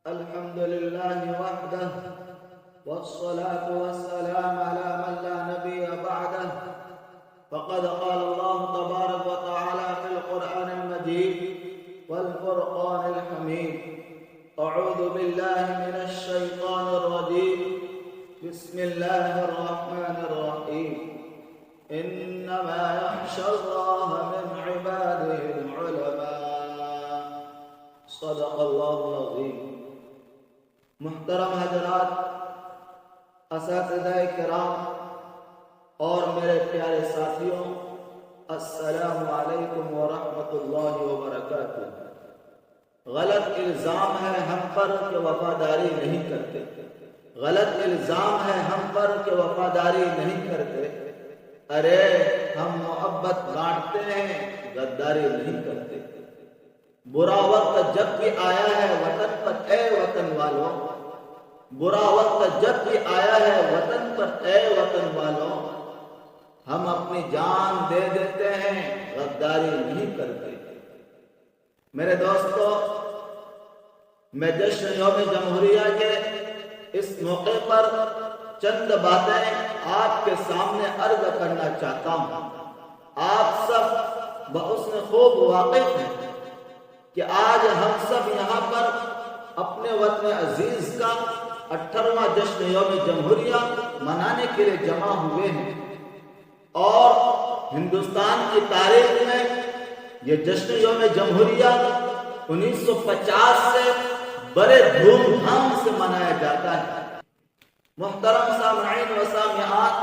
الحمد لله وحده والصلاة والسلام على من لا نبي بعده فقد قال الله تبارك وتعالى في القرآن المجيد والفرقان الحميد أعوذ بالله من الشيطان الرجيم بسم الله الرحمن الرحيم إنما يخشى الله من عباده العلماء صدق الله العظيم. محترم حضرات، اساتذہ کرام اور میرے پیارے ساتھیوں، السلام علیکم ورحمۃ اللہ وبرکاتہ. غلط الزام ہے ہم پر کہ وفاداری نہیں کرتے. غلط الزام ہے ہم پر کہ وفاداری نہیں کرتے. ارے ہم محبت بانٹتے ہیں، غداری نہیں کرتے. برا وقت جب بھی آیا ہے وطن پر اے وطن والوں، برا وقت جب بھی آیا ہے وطن پر اے وطن والوں، ہم اپنی جان دے دیتے ہیں، غداری نہیں کرتے. میرے دوستو، میں جشن یوم جمہوریہ کے اس موقع پر چند باتیں آپ کے سامنے عرض کرنا چاہتا ہوں. آپ سب بحسن خوب واقف ہیں کہ آج ہم سب یہاں پر اپنے وطن عزیز کا 18واں جشن یوم جمہوریہ منانے کے لیے جمع ہوئے ہیں، اور ہندوستان کی تاریخ میں یہ جشن یوم جمہوریہ 1950 سے بڑے دھوم دھام سے منایا جاتا ہے. محترم سامعین و سامعات،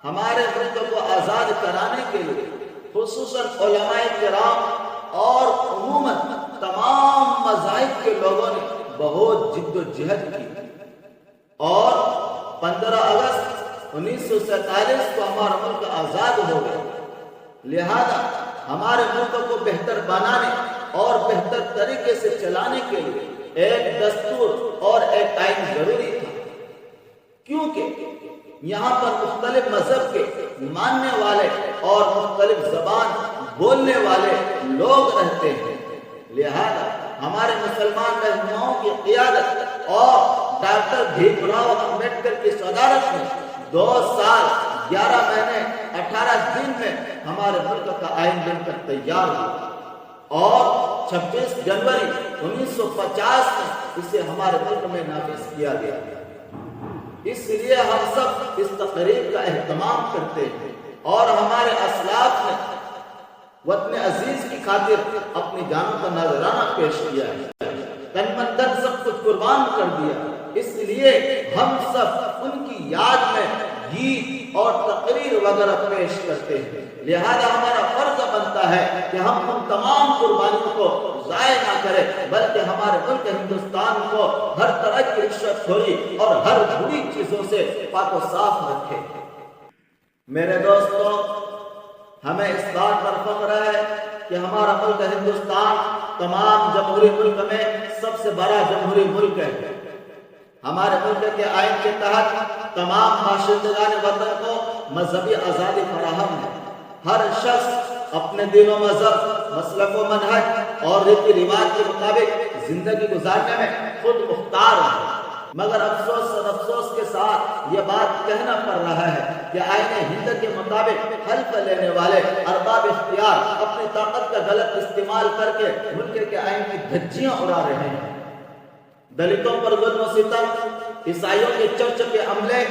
ہمارے ملک کو آزاد کرانے کے لیے خصوصاً علماء کرام اور عموماً تمام مذاہب کے لوگوں نے بہت جد و جہد کی، اور 15 اگست 1947 کو ہمارا ملک آزاد ہو گیا. لہذا ہمارے ملک کو بہتر بنانے اور بہتر طریقے سے چلانے کے لیے ایک دستور اور ایک آئین ضروری تھا، کیونکہ یہاں پر مختلف مذہب کے ماننے والے اور مختلف زبان بولنے والے لوگ رہتے ہیں. لہذا ہمارے مسلمان رہنماؤں کی قیادت اور ڈاکٹر بھیم راؤ امبیڈکر کی صدارت میں 2 سال 11 مہینے 18 دن میں ہمارے ملک کا آئین بن کر تیار ہوا، اور 26 جنوری 1950 میں اسے ہمارے ملک میں نافذ کیا گیا. اس لیے ہم سب اس تقریب کا اہتمام کرتے ہیں، اور ہمارے اسلاف نے وطن عزیز کی خاطر اپنی جانوں کا نذرانہ پیش کیا ہے، تن من دھن سب کچھ قربان کر دیا. اس لیے ہم سب ان کی یاد میں گیت اور تقریر وغیرہ پیش کرتے ہیں. لہذا ہمارا فرض بنتا ہے کہ ہم ان تمام قربانیوں کو ضائع نہ کریں، بلکہ ہمارے ملک ہندوستان کو ہر طرح کی رشوت خوری اور ہر بری چیزوں سے پاک و صاف رکھے. میرے دوستو، ہمیں اس بات پر فخر ہے کہ ہمارا ملک ہندوستان تمام جمہوری ملک میں سب سے بڑا جمہوری ملک ہے. ہمارے ملک کے آئین کے تحت تمام باشندگان وطن کو مذہبی آزادی فراہم ہے. ہر شخص اپنے دین و مذہب، مسلک و منہج اور ریتی رواج کے مطابق زندگی گزارنے میں خود مختار ہے. مگر افسوس اور افسوس کے ساتھ یہ بات کہنا پڑ رہا ہے کہ آئین ہند کے مطابق حلف لینے والے ارباب اختیار اپنی طاقت کا غلط استعمال کر کے ملک کے آئین کی دھجیاں اڑا رہے ہیں. دلتوں پر ظلم و ستم، عیسائیوں کے چرچ کے عملے،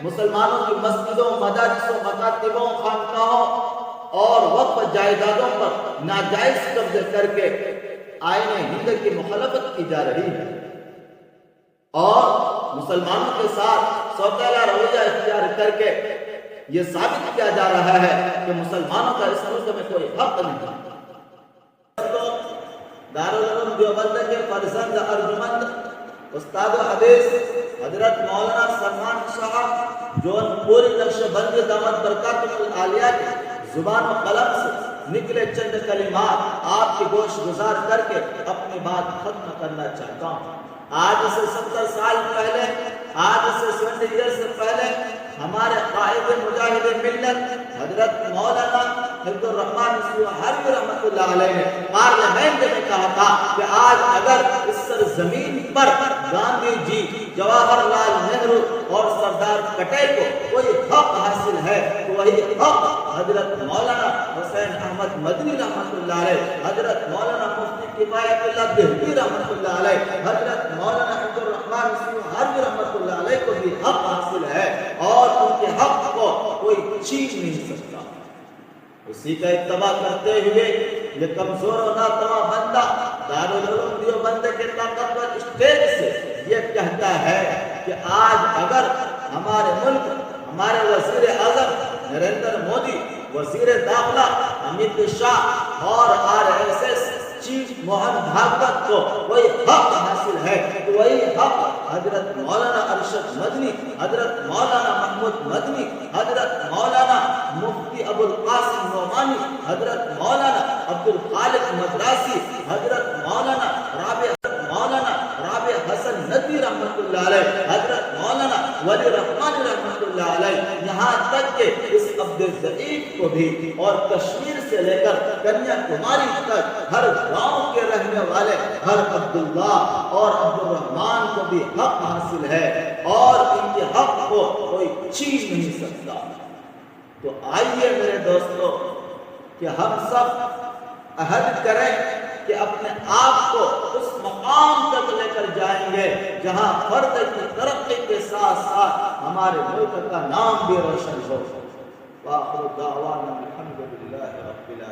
مسلمانوں کی مسجدوں، مدارسوں، مکاتبوں، خانقاہوں اور وقف جائیدادوں پر ناجائز قبضے کر کے آئین ہند کی مخالفت کی جا رہی ہے، اور مسلمانوں کے ساتھ سوتیلا رویہ اختیار کر کے یہ ثابت کیا جا رہا ہے کہ مسلمانوں کا اس ملک میں کوئی حق نہیں. دارالعلوم دیوبند کے فرزند ارجمند استاد حدیث حضرت مولانا سلمان صاحب جو پوری نقش بندی دامت برکاتہ العالیہ کی زبان و قلم سے نکلے چند کلمات آپ کی گوش گزار کر کے اپنی بات ختم کرنا چاہتا ہوں. آج سے 70 سال پہلے، آج سے 70 ایئر سے پہلے ہمارے قائد مجاہد ملت حضرت مولانا حفظ الرحمان ہروی رحمۃ اللہ علیہ نے پارلیمنٹ میں کہا تھا کہ آج اگر اس سرزمین پر گاندھی جی، جواہر لال نہرو اور سردار پٹیل کو کوئی حق حاصل ہے تو وہی حق حضرت مولانا حسین احمد مدنی رحمۃ اللہ علیہ، حضرت مولانا مفتی کفایت اللہ دہلوی رحمۃ اللہ علیہ، حضرت مولانا حفظ الرحمان ہروی رحمۃ اللہ علیہ کو بھی حق حاصل ہے، اور ان کے حق کو کوئی چھین نہیں سکتا۔ اسی کا اتباع کرتے ہوئے یہ کمزور و ناتواں بندہ دارالعلوم دیوبند کے طاقتور اسٹیج سے یہ کہتا ہے کہ آج اگر ہمارے ملک، ہمارے وزیر اعظم نریندر مودی، وزیر داخلہ امیت شاہ اور RSS چیف موہن بھاگوت کو کوئی حق حاصل ہے تو وہی حق حضرت مولانا ارشد مدنی، حضرت مولانا محمود مدنی، حضرت مولانا مفتی ابو القاسم نعمانی، حضرت مولانا عبد الخالق مدراسی، حضرت مولانا رابع حسن ندوی رحمۃ اللہ علیہ، حضرت مولانا ولی رحمان رحمۃ اللہ علیہ، یہاں تک کہ اس عبد الضعیف کو بھی، اور کشمیر سے لے کر کنیا کماری تک ہر گاؤں کے رہنے والے ہر عبداللہ اور عبد الرحمان کو بھی حق حاصل ہے، اور ان کے حق کو کوئی چھین نہیں سکتا۔ تو آئیے میرے دوستو کہ ہم سب عہد کریں کہ اپنے آپ کو اس مقام تک لے کر جائیں گے جہاں فرد کی ترقی کے ساتھ ساتھ ہمارے ملک کا نام بھی روشن ہو۔ وآخر دعوانا الحمدللہ رب العالمین۔